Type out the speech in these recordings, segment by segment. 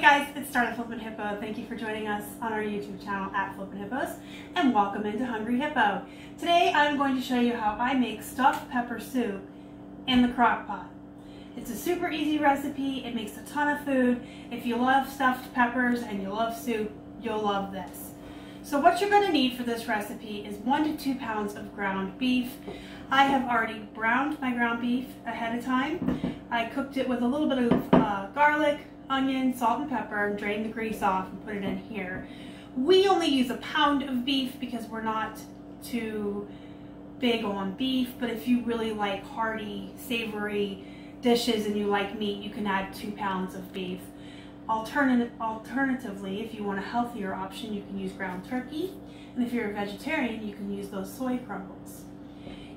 guys, it's Started Flippin' Hippo. Thank you for joining us on our YouTube channel at Flippin' Hippos, and welcome into Hungry Hippo. Today I'm going to show you how I make stuffed pepper soup in the crock pot. It's a super easy recipe. It makes a ton of food. If you love stuffed peppers and you love soup, you'll love this. So what you're going to need for this recipe is 1 to 2 pounds of ground beef. I have already browned my ground beef ahead of time. I cooked it with a little bit of garlic, onion, salt, and pepper, and drained the grease off and put it in here. We only use a pound of beef because we're not too big on beef, but if you really like hearty, savory dishes and you like meat, you can add 2 pounds of beef. Alternatively, if you want a healthier option, you can use ground turkey, and if you're a vegetarian, you can use those soy crumbles.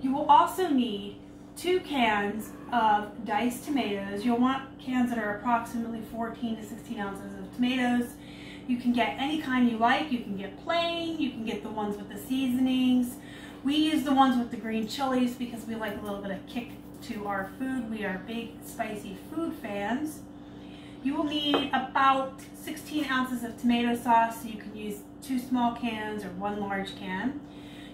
You will also need 2 cans of diced tomatoes. You'll want cans that are approximately 14 to 16 ounces of tomatoes. You can get any kind you like. You can get plain, you can get the ones with the seasonings. We use the ones with the green chilies because we like a little bit of kick to our food. We are big spicy food fans. You will need about 16 ounces of tomato sauce, so you can use 2 small cans or 1 large can.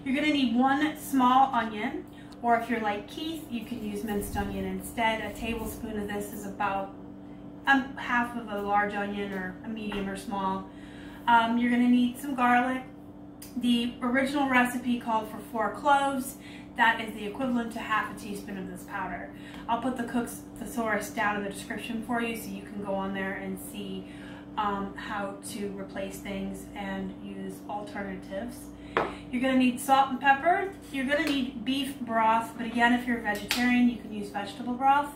You're going to need 1 small onion, or if you're like Keith, you can use minced onion instead. A tablespoon of this is about half of a large onion, or a medium or small. You're going to need some garlic. The original recipe called for 4 cloves. That is the equivalent to half a teaspoon of this powder. I'll put the cook's thesaurus down in the description for you so you can go on there and see how to replace things and use alternatives. You're going to need salt and pepper. You're going to need beef broth, but again, if you're a vegetarian, you can use vegetable broth.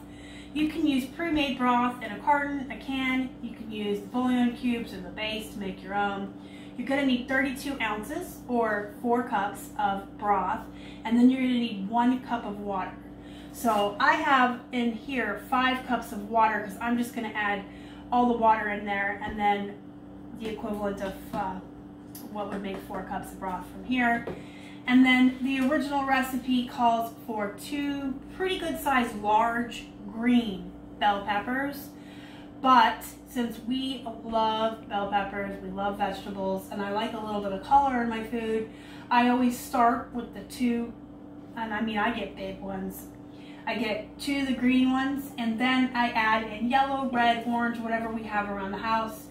You can use pre-made broth in a carton, a can. You can use the bouillon cubes or the base to make your own. You're going to need 32 ounces or 4 cups of broth, and then you're going to need 1 cup of water. So I have in here 5 cups of water because I'm just going to add all the water in there, and then the equivalent of what would make 4 cups of broth from here. And then the original recipe calls for 2 pretty good sized large green bell peppers. But since we love bell peppers, we love vegetables, and I like a little bit of color in my food, I always start with the 2, and I mean I get big ones. I get 2 of the green ones, and then I add in yellow, red, orange, whatever we have around the house.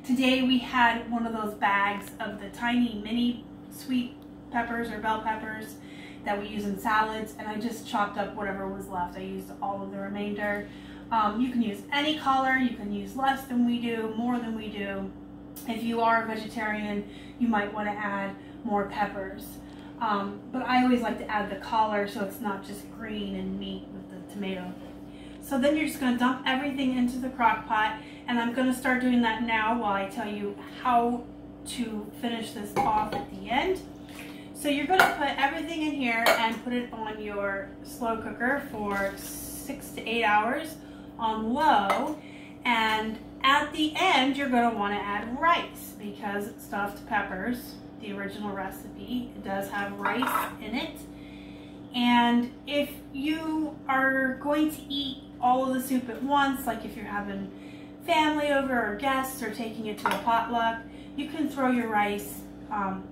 Today we had one of those bags of the tiny mini sweet peppers or bell peppers that we use in salads, and I just chopped up whatever was left. I used all of the remainder. You can use any color, you can use less than we do, more than we do. If you are a vegetarian, you might want to add more peppers. But I always like to add the color so it's not just green and meat with the tomato. So then you're just going to dump everything into the crock pot, and I'm going to start doing that now while I tell you how to finish this off at the end. So you're going to put everything in here and put it on your slow cooker for 6 to 8 hours on low, and at the end you're going to want to add rice because stuffed peppers, the original recipe, it does have rice in it. And if you are going to eat all of the soup at once, like if you're having family over or guests or taking it to a potluck, you can throw your rice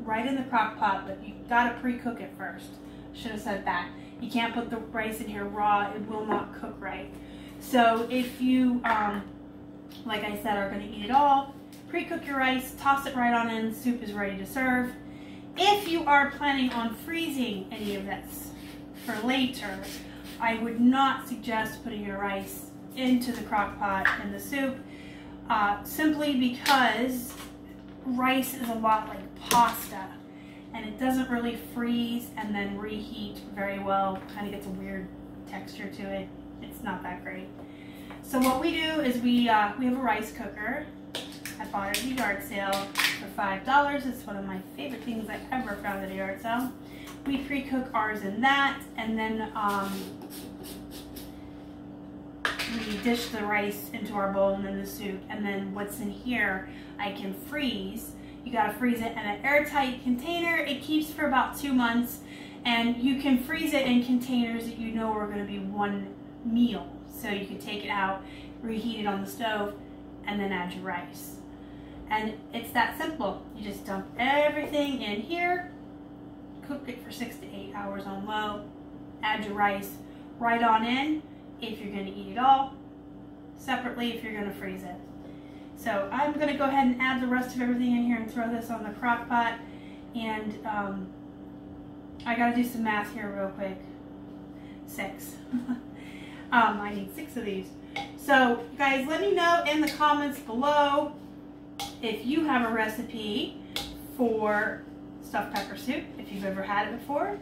right in the crock pot, but you got to pre-cook it first. Should have said that. You can't put the rice in here raw, it will not cook right. So if you, like I said, are going to eat it all, pre-cook your rice, toss it right on in, soup is ready to serve. If you are planning on freezing any of this for later, I would not suggest putting your rice into the crock pot in the soup, simply because rice is a lot like pasta, and it doesn't really freeze and then reheat very well. Kind of gets a weird texture to it. It's not that great. So what we do is we have a rice cooker. I bought it at a yard sale for $5. It's one of my favorite things I ever found at a yard sale. We pre-cook ours in that, and then we dish the rice into our bowl and then the soup, and then what's in here I can freeze. You gotta freeze it in an airtight container. It keeps for about 2 months, and you can freeze it in containers that you know are gonna be 1 meal. So you can take it out, reheat it on the stove, and then add your rice. And it's that simple. You just dump everything in here, cook it for 6 to 8 hours on low, add your rice right on in if you're gonna eat it all, separately if you're gonna freeze it. So I'm gonna go ahead and add the rest of everything in here and throw this on the crock pot. And I gotta do some math here real quick. 6. I need 6 of these. So guys, let me know in the comments below if you have a recipe for stuffed pepper soup, if you've ever had it before.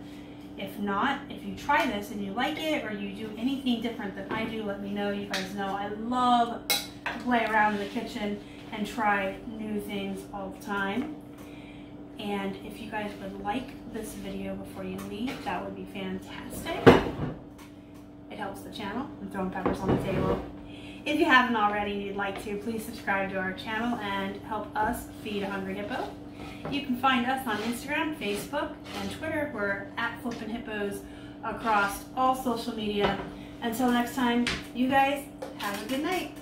If not, if you try this and you like it, or you do anything different than I do, let me know. You guys know I love to play around in the kitchen and try new things all the time. And if you guys would like this video before you leave, that would be fantastic. It helps the channel. I'm throwing peppers on the table. If you haven't already and you'd like to, please subscribe to our channel and help us feed a hungry hippo. You can find us on Instagram, Facebook, and Twitter. We're at Flippin Hippos across all social media. Until next time, you guys have a good night.